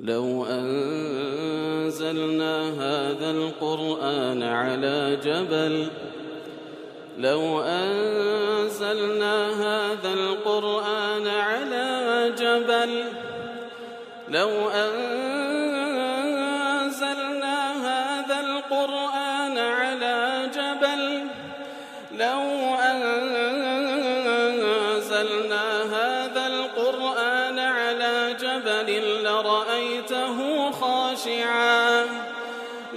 لو أنزلنا هذا القرآن على جبل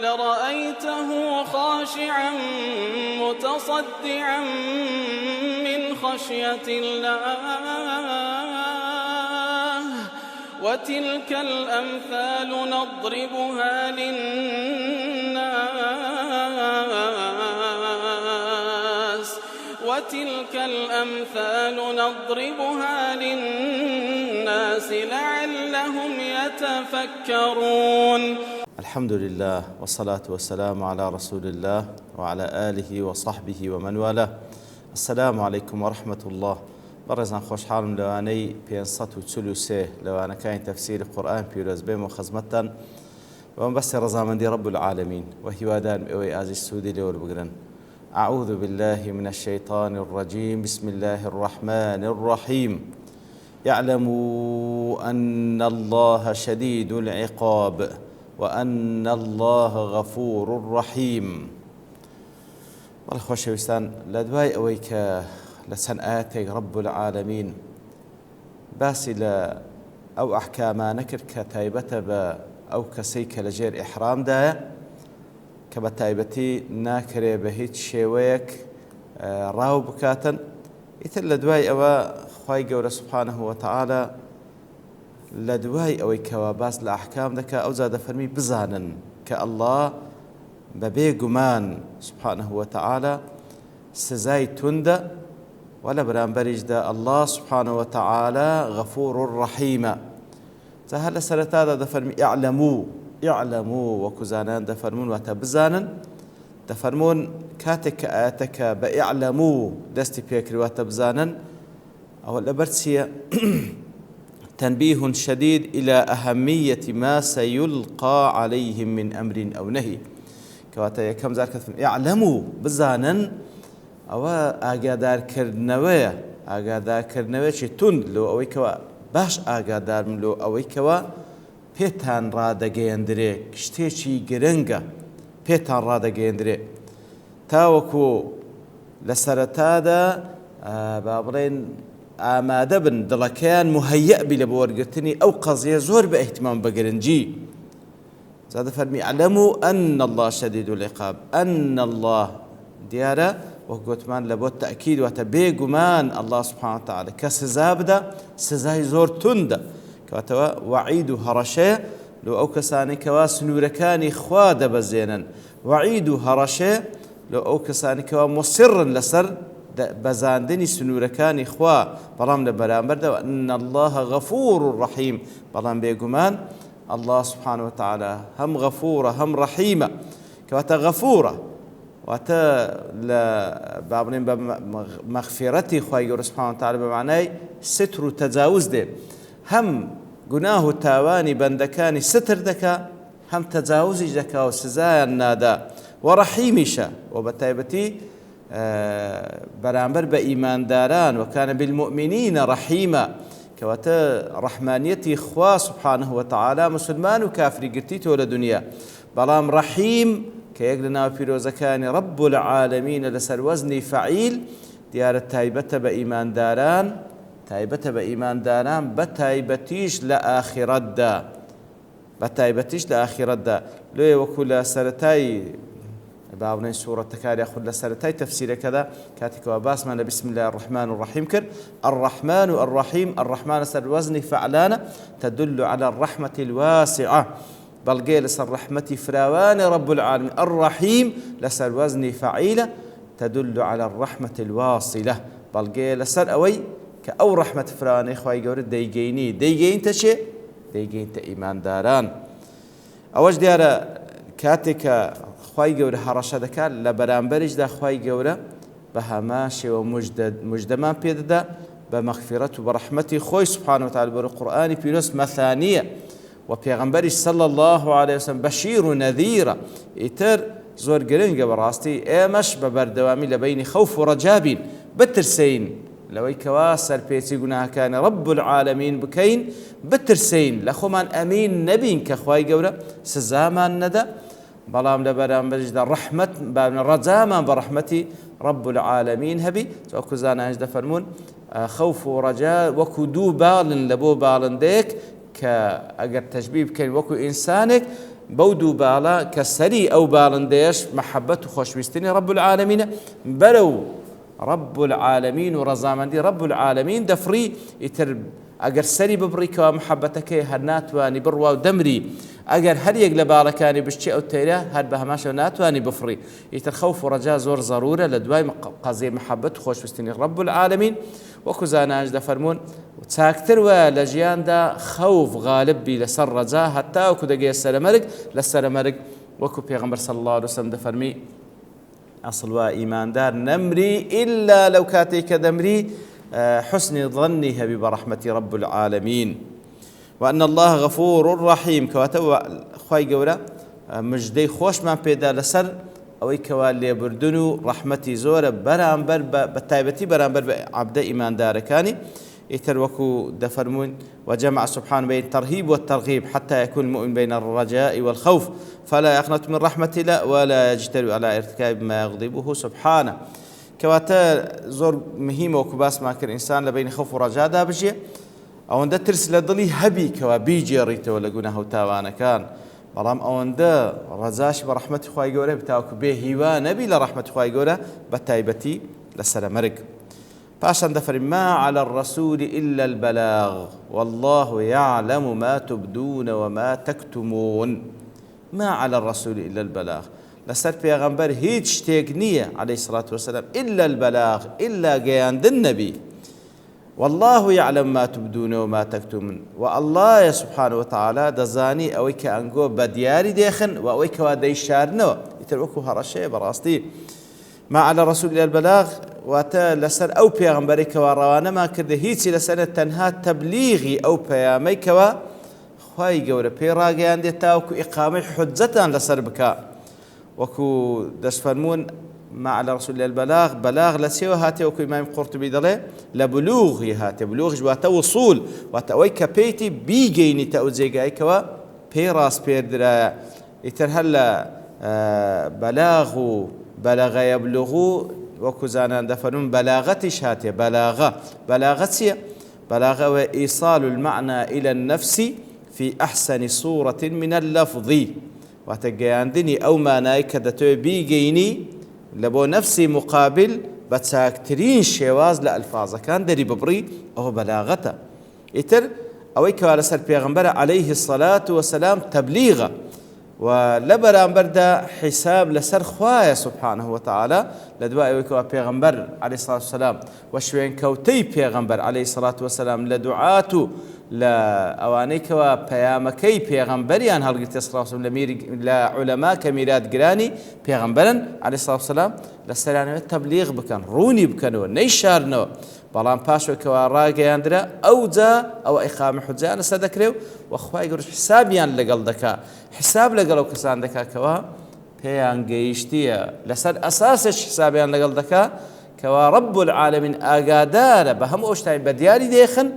لرأيته خاشعا متصدعا من خشية الله وتلك الأمثال نضربها للناس لعلهم يتفكرون. الحمد لله والصلاة والسلام على رسول الله وعلى آله وصحبه ومن والاه. السلام عليكم ورحمة الله. برزان خوش حالم لواني 543 لوانا كاين تفسير القرآن بيروز بيم وخزمتان ومن بس رزامندي رب العالمين وهوادان اوي ازي السودي لور بقرن. أعوذ بالله من الشيطان الرجيم. بسم الله الرحمن الرحيم. يعلموا أن الله شديد العقاب وأن الله غفور رحيم. والخوشويستان لدواي أويك لسنآتي رب العالمين باسي لا أو أحكاما نكر كتايبة أو كسيك لجير إحرام دا كبتايبتي ناكري بهيت شيويك راو بكاتا إثل لدواي أوا خواي قول سبحانه وتعالى لدواي أوي كواباس لأحكام دكا أو زاد فرمي بزانا كالله ببي قمان سبحانه وتعالى سزاي تند ولا برامبرج دا الله سبحانه وتعالى غفور رحيم. سهل سرت هذا دفرمي اعلموا وكزانان دفرمون وتبزانا دفرمون كاتك آتك بإعلموا دستي بيكري وتبزانا أو الأبرتسية تنبيه شديد إلى أهمية ما سيلقى عليهم من أمر أو نهي. كواتا كم ذلك اعلموا بزانا أو آقادار كرنوية تند لو أوي كوا باش آقادار من لو أوي كوا بيتان رادا جيندري كشتيشي جرنجا بيتان رادا جيندري تاوكو لسرتادا بابرين آماده بن دڵەکەیان مهيأ بی لە بۆ وەرگرتنی ئەو قەزیە زۆر بە ئیحتیمام بەگرنجی. زاد فەرمی اعلموا أن الله شديد العقاب. أن الله دیارە وەکگوتمان لە بۆ تەئکید واتە بێگومان الله سبحانه وتعالى کە سزا بدە سزای زۆر توندە کەواتەوە وعید و هەڕەشەیە لۆ ئەو کەسانی کەوا سنوورەکانی خوا دەبەزێنن وعید و هەڕەشەیە لۆ ئەو کەسانی کەوا مصرن لەسەر بزاندني سنوركاني خوا بلام لبرامبر وأن الله غفور رحيم بلام بيقمان الله سبحانه وتعالى هم غفورة هم رحيمة كواتا غفورة واتا بابنين بمغفرتي خواهي سبحانه وتعالى بمعنى ستر تجاوز دي هم قناه تاواني بندكاني ستر دكا هم تجاوزي دكا وسزايا النادا ورحيمشا وبتايبتي برامبر بإيمان داران وكان بالمؤمنين رحيما كواتا رحمانيتي خوا سبحانه وتعالى مسلمان وكافر قرتيته ولا دنيا بلام رحيم كيقلنا وفيروزكاني رب العالمين لسر وزني فعيل ديار التايبة بإيمان داران بتايبتيش لآخرة دا لو وكل سرتاي بابنين سورة تكاري أخذ لسرتاي تفسير كذا كاتك وباسمنا بسم الله الرحمن الرحيم كر الرحمن الرحيم. الرحمن سر وزن فعلانة تدل على الرحمة الواسعة بلقي لسر رحمة فراوان رب العالمين. الرحيم لسر وزن فعيلة تدل على الرحمة الواصلة بلقي لسر أوي كأو رحمة فراوان إخوائي قورد ديجين تشي ديجين تإيمان داران أوج ديارة كاتك خواهی گەورە هەڕەشە دەکات لە بەرامبەریشدا خواهی گەورە بە هەماشێ و مژدەمان پێدەدا بە مەغفیرەت و بە ڕەحمەتی خۆی سبحانه وتعالى بەرە قورئانی پیرۆست مەثانیە وبيغمبري صلى الله عليه وسلم بشير ونذير إتر زور گرنگە بەڕاستی ئێمەش بە بەردەوامی لە بینی خەوف و ڕەجابین بترسین لەوەی کەوا سەرپێچی گوناهەکانی رب العالمین بکەین بترسین لە خۆمان ئەمین نەبین کە خوای گەورە سزامان نەدا بەڵام لە بەرامبەرشدا ڕەحمەت ڕەجامان بە ڕەحمەتی رب العالمین هەبی وەکو زانایان دەفەرمون خەوف و ڕەجا وەکو دوو باڵن لە بۆ باڵندەیەک کە ئەگەر تەشبیه بکەین وەکو ئینسانێک بەو دوو باڵە کە سەری ئەو باڵندەیەش مەحەبەت و خۆشویستنی رب العالمینە بەرەو رب العالمین و ڕەزامەندی رب العالمین دەفڕی ئیتر ئەگەر سەری ببڕیکەوە محەبەتەکەی هەر ناتوانی بڕوا و دەمری ئەگەر هەر یەک لە باڵەکانی بشتی ئەو تەیرە هەر بە هەماشەوە ناتوانی بفڕی ئیتر خەوف و ڕەجا زۆر زەڕورە لە دوای قەزیە محەبەت و خۆشویستنی رب العالمین وەکو زانایان دەفەرمون چاکتر وە لە ژیاندا خەوف غالب بی لەسەر ڕەجا هەتا وەکو دەگەیە سەرەمەرگ لە سەرەمەرگ وەکو پێغەمبەر صلی الله عليه وسلم دەفەرمی ئەسڵ وا ئیماندار نەمری ئیلا لەو کاتێک کە دەمری حسن ظنی هەبی بە ڕەحمەتی رب العالمین وأن الله غفور رحيم كواتو خوای گەورە مژدەی خۆشمان پێدا لەسەر ئەوەی کەوا لێبوردن و ڕەحمەتی زۆرە بەرامبەر بە تایبەتی بەرامبەر بە عەبدە ئیماندارەکانی ئیتر وەکو دەفەرمون وجمع سبحانه بين الترهيب والترغيب حتى يكون المؤمن بين الرجاء والخوف فلا يقنط من رحمة الله ولا يجترئ على ارتكاب ما يغضبه سبحانه كواتا زور مهمة وكباس ما كان إنسان لبين خوف ورجاء دا بجي ئەوەندە ترس لە دڵی هەبی کەوا بیجێڕیتەوە لە گوناහ و تاوانەکان بەڵام ئەوەندە ڕەجاش بە ڕەحمەتی خوای گەورە بتاوکو بێ هیوا نەبی لە ڕەحمەتی خوای گەورە بە تایبەتی لە سەرەمەرگ پاشان دەفەرمی ما على الرسول إلا البلاغ والله يعلم ما تبدون وما تكتمون ما على الرسول إلا البلاغ لەسەر پێغەمبەر هیچ شتێک نییە عليه الصلاة والسلام إلا البلاغ إلا گەیاندن نەبی والله يعلم ما تبدون وما تكتمون والله سبحانه وتعالى دزاني أوي كأنجو بدياري ديخن وأوي كوادي شارنو يتركوا هرشة براستي ما على رسول الله البلاغ واتا لسر أو بيغمبري كوا روانا ما كرده هيتي لسنة تنها تبليغي أو بيامي كوا خواهي قورة بيراغي عندي تاوكو إقامي حجتان لسر بكا وكو دسفرمون ما على رسول الله البلاغ بلاغ لسيو هاتي وكو إمام قرطبي دلي لبلوغ هاتي بلوغ جواتا وصول واتا ويكا بيتي بيجيني تأوزيقا كوا بيراس بيردرا يترهلا بلاغ بلغ يبلغ وكو زانان دفنون بلاغتش هاتي بلاغتي بلاغة وإيصال المعنى إلى النفس في أحسن صورة من اللفظ واتقياندني أو ما نايكدتو بيجيني لبو نفسي مقابل بتساكترين شواز لألفاظ كان دري ببري أو بلاغته إتر أويك على سر بيغمبر عليه الصلاة والسلام تبليغا ولبرامبر دا حساب لسر خوايا سبحانه وتعالى لدواء أويك بيغمبر عليه الصلاة والسلام وشوين كوتي بيغمبر عليه الصلاة والسلام لدعاته لا أوانيك وبيامكي بيغمبريان هلقيت صلى الله عليه وسلم لعلماء كميرات جراني بيغمبرا عليه الصلاة والسلام لسرانه التبليغ بكن روني بكنو نيشارنو بلان باشو كوا راقي اندرا او جا او اقامه حجه انا صدقريو واخواي يقول حسابيان لقل دكا حساب لقلو كسان دكا كوا بيان جيشتي لسر اساسش حسابيان لقل دكا كوا رب العالمين اقادار بهم اوشتاين بدياري ديخن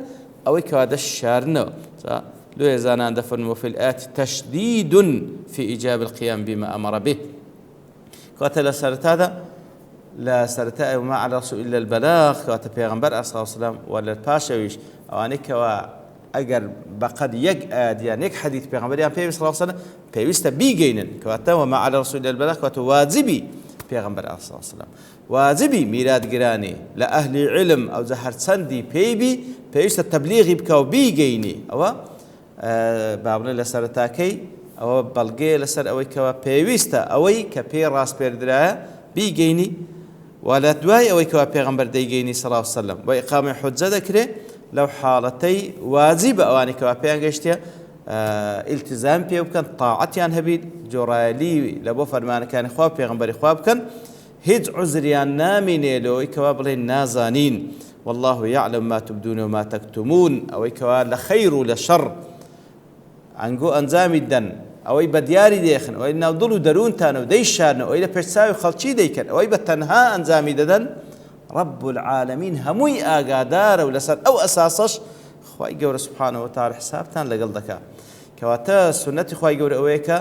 او كوا دشارنو لو يزانان دفن وفي الآت تشديد في إيجاب القيام بما أمر به قاتل سرت هذا لا سرتاء وما على رسول إلا البلاغ قاتل پیغمبر صلى الله عليه وسلم ولا الباشويش أوانيك وأجر بقد يجأد يعني يك حديث پیغمبر يعني صلى الله عليه وسلم بيست بيجينن قاتل وما على رسول إلا البلاغ قاتل واجبي پیغمبر صلى الله عليه وسلم واجبي ميراد جراني لأهل علم أو زهر سندي بيبي بيست تبليغي بكو بيجيني أو بابنا لسرتاكي أو بلغي لسر أوي كوا بيويستا أوي كبي راس بيردرا بيجيني ولا دواي أوي كوا بيغمبر ديجيني صلى الله عليه وسلم وإقامة حجة ذكره لو حالتي واجب أواني كوا بيانجشتيا التزام بيه وكان طاعتي عن هبيد جورالي لبو فرمان كان إخواب بيغمبر إخواب كان هج عزريان نامين لو إكوا بلين نازانين والله يعلم ما تبدون وما تكتمون أوي كوا لخير ولشر ئەنگۆ ئەنجامی دەن ئەوەی بە دیاری دێخن ئەوەی ناو دڵ و دەروونتانە و دەیشارن ئەوەی لە پێشچاوی خەڵکی دەیکەن ئەوەی بە تەنها ئەنجامی دەدەن رب العالمین هەمووی ئاگادارە و لەسەر ئەو ئەساسەش خوای گەورە سبحانه وتعالى حسابتان لەگەڵ دەکات کەواتە سنەتی خوای گەورە ئەوەیە کە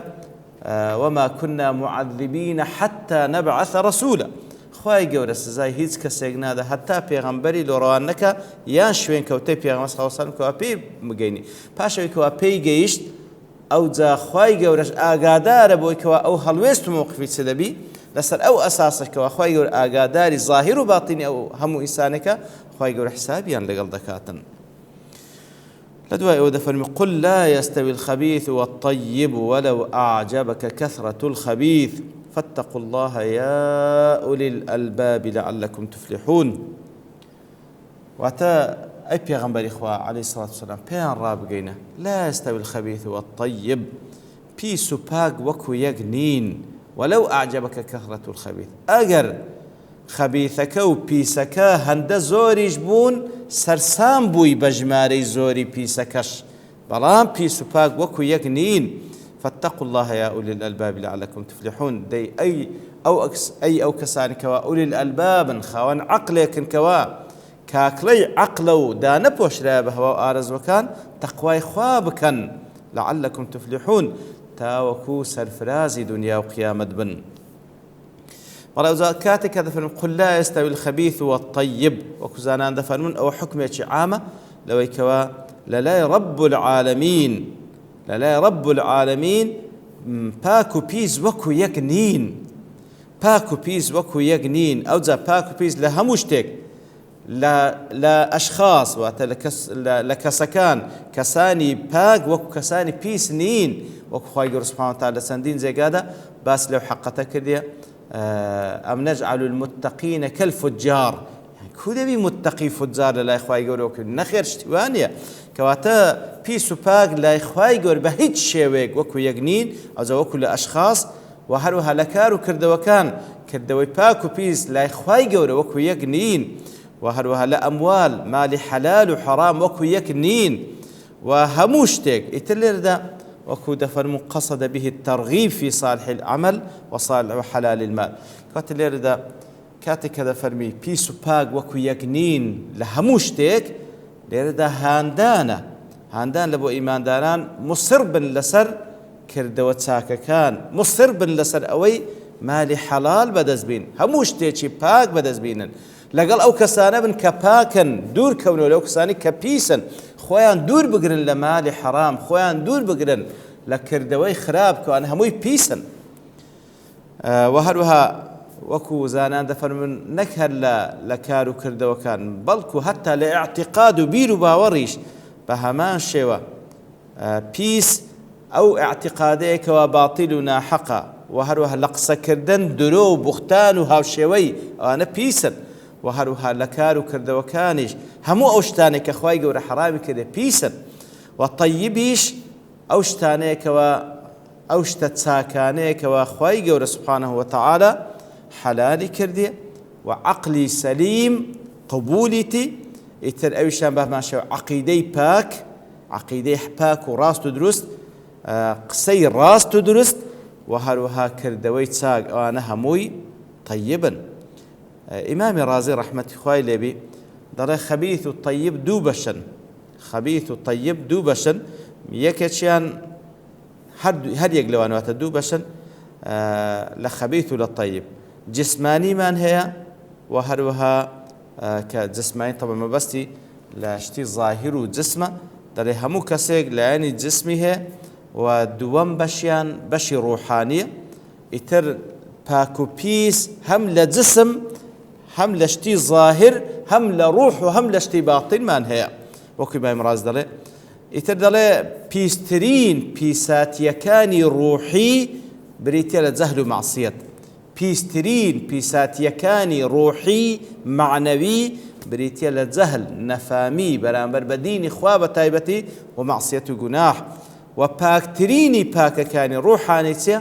وما كنا معذبين حتى نبعث رسولا خوای گەورە سزای هیچ کەسێک نادە هەتا پێغەمبەری لۆڕەوان نەکە یان شوێن کەوتەی پێغەمبەر صلی الله علیه و سلم کەوا پێی بگەینی پاشەوەی کەوا پێی گەیشت ئەو جا خوای گەورەش ئاگادارە بۆی کەوا ئەو هەڵوێست و موقفی چ دەبی لەسەر ئەو ئەساسەکەوە خوای گەورە ئاگاداری ظاهیر و باتینی ئەو هەموو ئینسانێکە خوای گەورە حسابیان لەگەڵ دەکاتن لدواء ودفن قل لا يستوي الخبيث والطيب ولو أعجبك كثرة الخبيث فاتقوا الله يا أولي الألباب لعلكم تفلحون واتا أي پیغمبر إخوة عليه الصلاة والسلام بيان رابقين لا يستوي الخبيث والطيب بيسو باق وكو يقنين ولو أعجبك كثرة الخبيث أجر خەبیثەکە و پیسەکە هەندە زۆریش بوون سەرسام بووی بە ژمارەی زۆری پیسەکەش بەڵام پیس و پاک وەکو یەک نین فاتقوا الله يا أولي الألباب لعلكم تفلحون دەی ئەو کەسانی کەوا ئولی الألبابن خاوەن عەقلێکن کەوا کاکڵەی عەقلە و دانەپۆشرایە بە هەوا و ئارەزوەکان تەقوای خوا بکەن لعلكم تفلحون تاوەکو سەرفرازی دنیا و قیامەت بن ولا كاتك هذا فيلم قل لا يستوي الخبيث والطيب وكزانان دفنون أو حكمة عامة لو يكوا لا رب العالمين لا رب العالمين باكو بيز وكو يقنين باكو بيز وكو يقنين أو ذا باكو بيز لهمشتك لا أشخاص لكسكان كساني باك وكو كساني بيس نين وكو خواهي سبحانه وتعالى سندين زي قادة بس لو حقتك دي أم نجعل المتقين كالفجار يعني كل بي متقي فجار لا إخوة يقولوا نخير شتوانية كواتا بيسو باق لا إخوة يقول بهيج شيويق وكو يقنين أو وكو لأشخاص وهروها لكارو كردوكان كردوي باكو بيس لا إخوة يقولوا وكو يقنين وهروها لأموال مال حلال وحرام وكو يقنين وهموشتك يتلر ده وكو دفرمو قصد به الترغيب في صالح العمل وصالح وحلال المال كاتلير دا كاتك هذا فرمي بيسو باق وكو يقنين لهموشتك لير دا هاندان لبو إيمان داران مصر بن لسر كردوة ساكا كان مصر بن لسر أوي مالي حلال بدزبين هموشتك باق بدزبين لقل أو كسانا بن كباكن دور كونو لو كساني كبيسن خويان دور بقرن لمالي حرام خويان دور بقرن لكردوي خراب كوان هموي بيسن وهروها وكو زانان دفن من نكهر لكارو كردو كان بلكو حتى لاعتقاد بيرو باوريش بهمان شوا بيس أو اعتقاديك وباطلنا حقا وهروها لقصة كردن درو بختان وهاو شوي أنا بيسن وهروها لكارو كردو كانش همو أوشتانك أخواي قورا حرامي كده بيسن والطيبيش أوشتانيك وأوشتت ساكانيك وأخواي قورا سبحانه وتعالى حلالي كردي وعقلي سليم قبولتي يتر أوشتان بهما شو عقيدي باك عقيدي باك وراس تدرست قسي راس تدرست وهروها كردوي تساق وأنا هموي طيبا إمام رازي رحمة خوای لێبی دەڵێ خەبیث و طیب دوو بەشن خەبیث و طیب دوو بەشن یەکێکیان هەر یەک لەوانواتە دوو بەشن لە خەبیث و لە طیب جسمانیمان هەیە و هەروەها کە جسمانی طبعا مەبەستی لە شتی ظاهر و جسمە دەڵێ هەموو کەسێک لایەنی جسمی هەیە و دووەم بەشیان بەشی ڕوحانیە ئیتر پاک و پیس هەم لە جسم هم لشتي ظاهر هم لروح وهم لشتي باطن من هي وكي بايم راز دلي يتر دلي بيسترين بيسات يكاني روحي بريتي لزهل معصية بيسترين بيسات يكاني روحي معنوي بريتي لزهل نفامي برامبر بديني خواب تايبتي ومعصية جناح وباكتريني باك كاني روحانيتي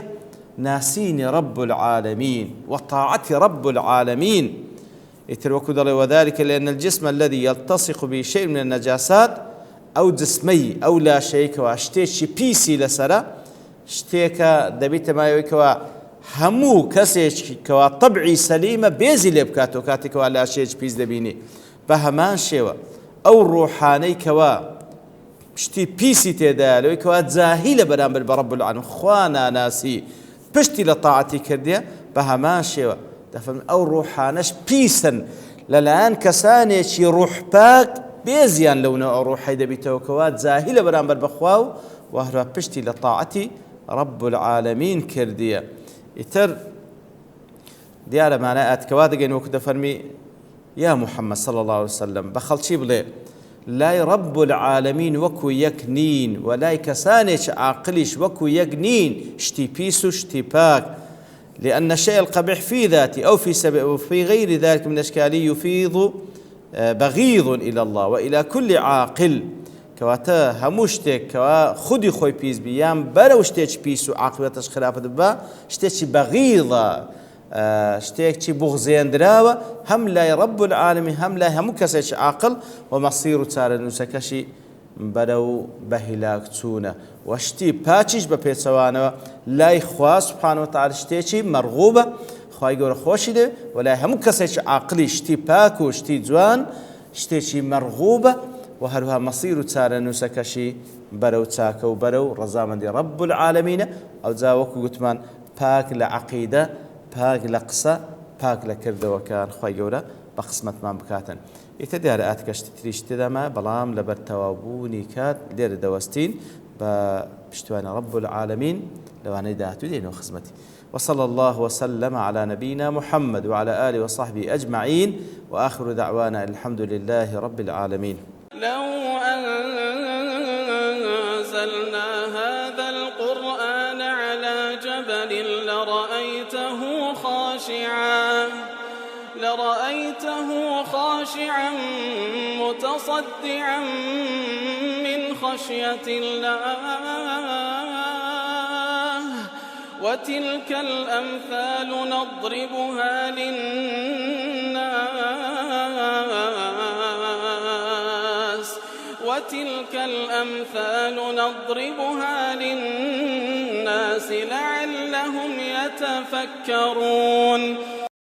ناسيني رب العالمين وطاعتي رب العالمين يتروكو دلي وذلك لأن الجسم الذي يلتصق بشيء من النجاسات ئەو جسمەی ئەو لاشەیەکەوە شتێکی پیسی لەسرە شتێکە دەبێتە مایەوەیکەوە هەموو کەسێکەوە طبعی سەلیمە بێزی لێ بکاتەوە کاتێکەوە لاشەیەک پیس دەبینی بە هەمان شێوە ئەو ڕوحانەی کەوە شتی پیسی تێدایە لەوەیکەوە جاهیلە بەرامبەر بە ڕەب العالەمین خوا ناناسی پشتی لە تاعەتی کردیە بە هەمان شێوە دەفەرمێ ئەو ڕوحانەش پیسن لەلایەن کەسانێکی ڕوحپاک بێزیان لەونەوە ئەو ڕوحەی دەبیتەوە کەوا جاهیلە بەرامبەر بەخوا و هەروە پشتی لە تاعەتی ڕەب العالەمین کردیە. ئیتر دیارە مانای ئاتکەوا دەگەین وەکو دەفەرمی یا محەممەد صلی الله عليه وسلم بە خەڵکی بڵێ لای ڕەب العالەمین وەکو یەک نین و لای کەسانێک عاقلیش وەکو یەک نین شتی پیس و شتی پاک لأن الشيء القبيح في ذاته أو في غير ذلك من الأشكال يفيض بغيض إلى الله وإلى كل عاقل كواتا هموشتك كوا خودي خوي بيز بيام برو شتيش بيسو عاقبتش خلافة دبا شتيش بغيضة شتيش بغزين دراوة هم لا رب العالمين هم لا هم كسيش عاقل ومصير تار نسكشي برو بهلاك تسونا وشتي باتشيش ببيتسوانا لا إخوة سبحانه وتعالى شتيش مرغوبة خواهي قول خوشي ده ولا هم كسيش عاقلي شتي باكو شتي جوان شتيش مرغوبة وهروها مصير تار نسكشي برو تاكو برو رزامن دي رب العالمين أو زاوكو قتمان باك لعقيدة باك لقصة باك لكرده وكان خواهي قوله بقسمت من بكاتن ئیتە ئاتکەشتی تریش تێداما بەڵام لەبەر تەواوبوونی کات لێرە دەوەستین بە پشتوانە رب العالمین لەوانەی داهاتوو دێنەوە خزمەتی وصلى الله وسلم على نبينا محمد وعلى آله وصحبه أجمعين وآخر دعوانا الحمد لله رب العالمين. لو أنزلنا هذا القرآن على جبل لرأيته خاشعا متصدعا من خشية الله وتلك الأمثال نضربها للناس لعلهم يتفكرون.